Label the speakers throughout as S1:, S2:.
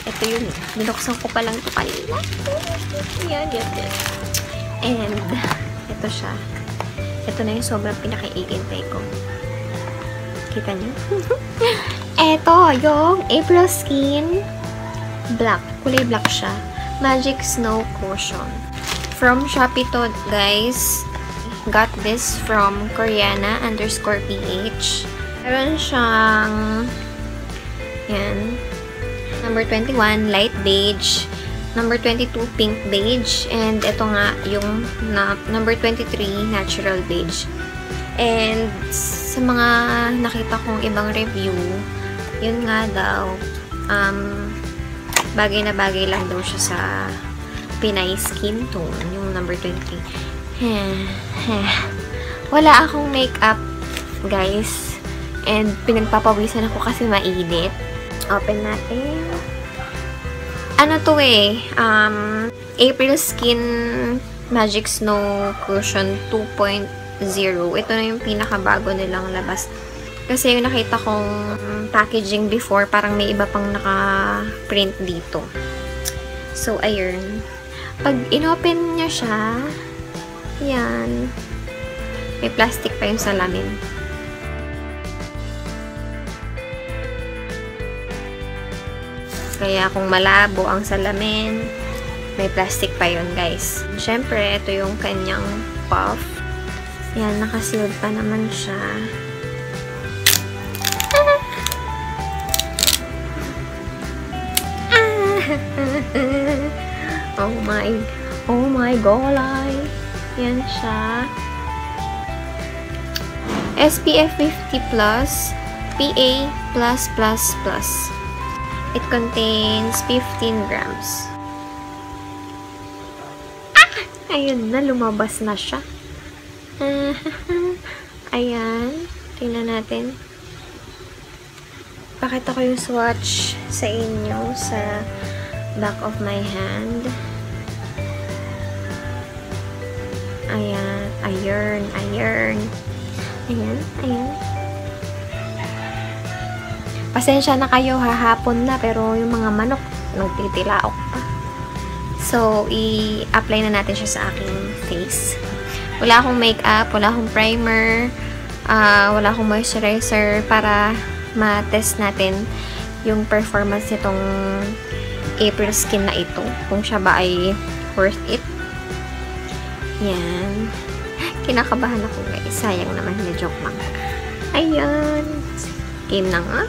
S1: Ito yun. Binuksan ko pa lang ito kanina. Yan. And, ito siya. Ito na yung sobrang pinaka-iintay ko. Kita niyo? Ito, yung April Skin Black. Kulay black siya. Magic Snow Cushion. From Shopee to, guys. Got this from Koreana_PH. Meron siyang yan. Number 21, light beige. Number 22, pink beige. And ito nga, yung number 23, natural beige. And sa mga nakita kong ibang review, yun nga daw, bagay na bagay lang daw siya sa Pinay skin tone, yung number 23. Wala akong makeup, guys. And pinagpapawisan ako kasi mainit. Open natin. Ano to eh? April Skin Magic Snow Cushion 2.0. Ito na yung pinakabago nilang labas. Kasi yung nakita kong packaging before, parang may iba pang naka-print dito. So, ayun. Pag inopen niya siya, yan. May plastic pa yung salamin. Kaya kung malabo ang salamin, may plastic pa yun, guys. Siyempre, ito yung kanyang puff. Yan, nakasealed pa naman siya. Oh my golay. Yan siya. SPF 50+, PA+++. It contains 15 grams. Ayun na, lumabas na siya. Ayan. Tingnan natin. Pakita ko yung swatch sa inyo sa back of my hand. Ayan. Ayan. Pasensya na kayo, hahapon na, pero yung mga manok, nagtitilaok pa. So, i-apply na natin siya sa aking face. Wala akong makeup, wala akong primer, wala akong moisturizer para ma-test natin yung performance nitong April Skin na ito. Kung siya ba ay worth it. Yan. Kinakabahan ako, guys. Sayang naman, joke lang. Ayan. Game na nga.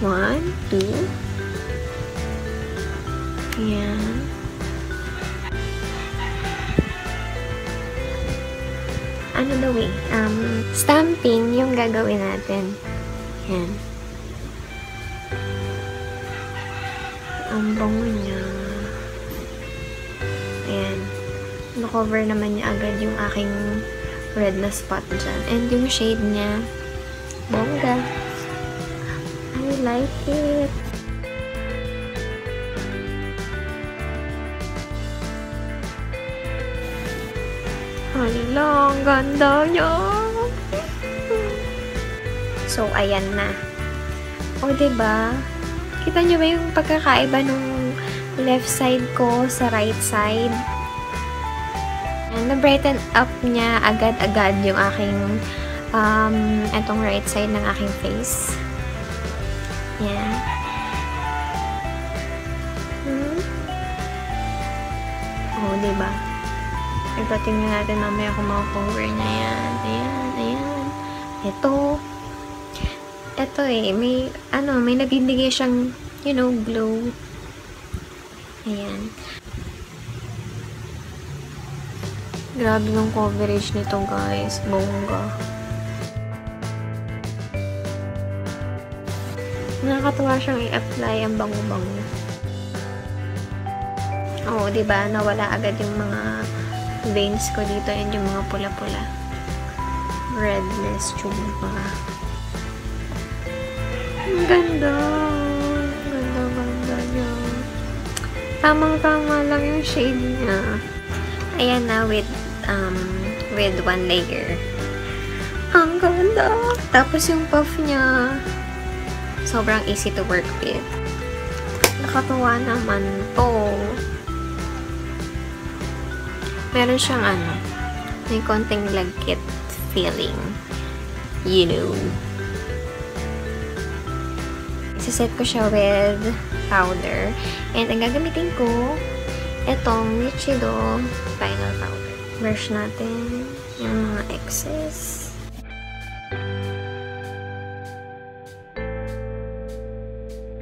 S1: 1, 2. Ayan. Ano daw eh? Stamping yung gagawin natin. Ayan. Ang bango niya. Ayan. Na-cover naman niya agad yung aking red na spot dyan. And yung shade niya, bongga. I like it. Hala, ang ganda niya. So, ayan na. O, diba? Kita niyo ba yung pagkakaiba nung left side ko sa right side? Na-brighten up niya agad-agad yung aking etong right side ng aking face. Yan. Oh, diba? Ito, tingnan natin mamaya kung makakover na yan. Ayan. Ito eh, may nabibigay siyang, glow. Ayan. Grabe yung coverage nito, guys. Bongga. Nakakatuwa siyang i-apply ang bango-bango. Oo, diba? Nawala agad yung mga veins ko dito and yung mga pula-pula. Redness, chumpa. Ang ganda. Ganda niya. Tamang-tama lang yung shade niya. Ayan na with one layer. Ang ganda. Tapos yung puff niya, Sobrang easy to work with. Nakatuwa naman to. Meron siyang may konting lagkit feeling. You know. Isiset ko siya with powder. And ang gagamitin ko, itong Nichido Final Powder. Brush natin yung mga excess.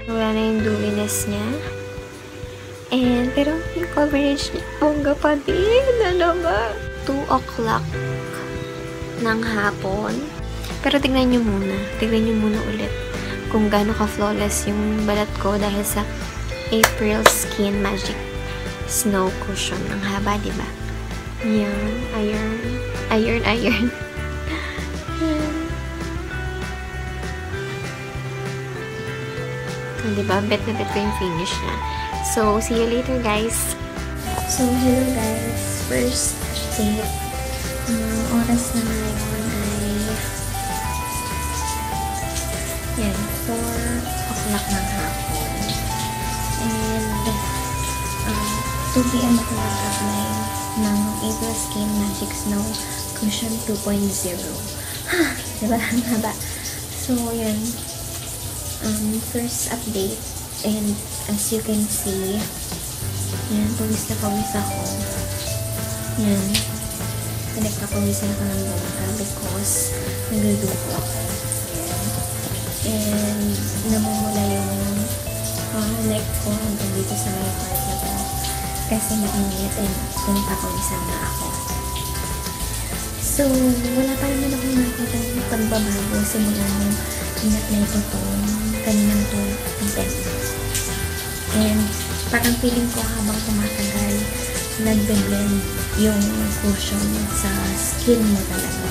S1: Wala na yung dewiness niya. And, pero yung coverage niya, bongga pa din. Ano ba? 2 o'clock ng hapon. Pero tignan nyo muna. Tignan nyo muna ulit kung gaano ka-flawless yung balat ko dahil sa April Skin Magic Snow Cushion. Ang haba, diba? Yan. Iron. Iron, iron. Yan. Diba? Bet na bet ko yung finish niya. So, see you later, guys. So, hello, guys. First update. Oras na ngayon ay yan, 4 o'clock ng hapon. And 2 p.m. ako mag-apply ng April Skin Magic Snow Cushion 2.0. Diba? Ang haba. So, yan. First update. And as you can see, yan, pawis na pawis ako. Yan. Pinagpapawisan ako ng bongga because nagluluto ako. Yan. And namumula yung neck ko hanggang dito sa may part na to. Kasi mainit and pinagpapawisan na ako. So, wala pa naman ako nakita ng pagbabago simula nung in-apply ko to kaninang to and parang feeling ko habang tumatagal nagbe-blend yung cushion sa skin mo talaga.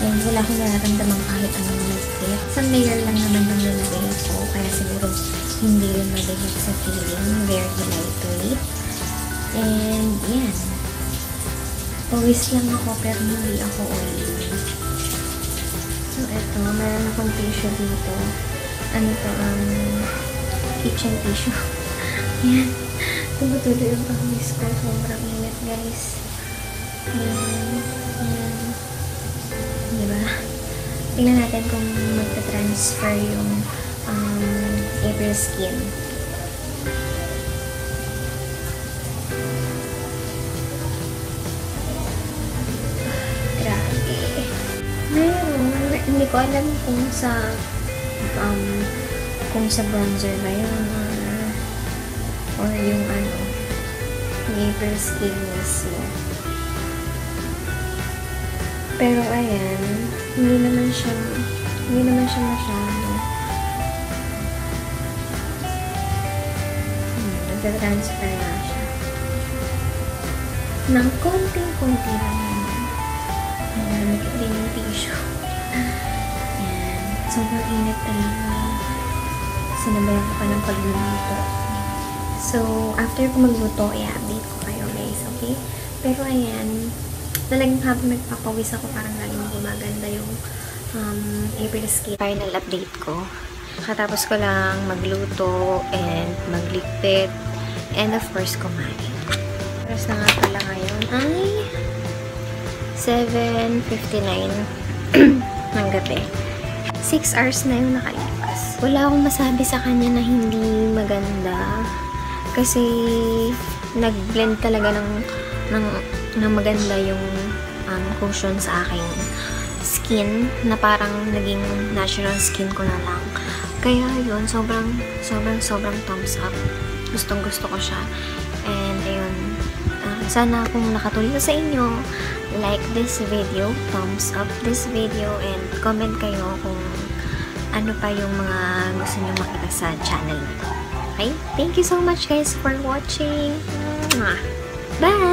S1: And wala akong nararamdaman kahit anong lagkit. Isang layer lang naman yung nilagay ko kaya siguro hindi rin mabigat sa feeling. Very lightweight. And yan. Pawis lang ako pero hindi ako oily. So eto, meron akong tissue dito. Ano to, kitchen tissue. Yan. Tumutuloy yung pawis ko. Sobrang init, guys. Yan. Yan. Diba? Tingnan natin kung magta-transfer yung April Skin. Grabe. Mayroon. Hindi ko alam kung sa bronzer ba yun or yung April Skin mismo. Pero ayan, hindi naman siya masyado. Nagta-transfer na siya. Ng konting-konti lang naman. Namit din yung tissue. Ayan. Sobrang init talaga. Sinabayan ko pa ng pagluluto. So, after ko magluto, i-update ko kayo, guys. Okay? Pero ayan, talagang habang nagpapawis ako, parang laging gumaganda yung April Skin. Final update ko. Katapos ko lang magluto and magligpit and of course kumain. Oras na nga pala ngayon ay 7:59 ng gabi. 6 hours na yung nakalipas. Wala akong masabi sa kanya na hindi maganda kasi nag-blend talaga ng maganda yung cushion sa aking skin na parang naging natural skin ko na lang. Kaya yun, sobrang thumbs up. Gustong gusto ko siya. And ayun, sana kung nakatulong sa inyo, like this video, thumbs up this video, and comment kayo kung ano pa yung mga gusto nyo makita sa channel nito. Okay? Thank you so much guys for watching. Bye!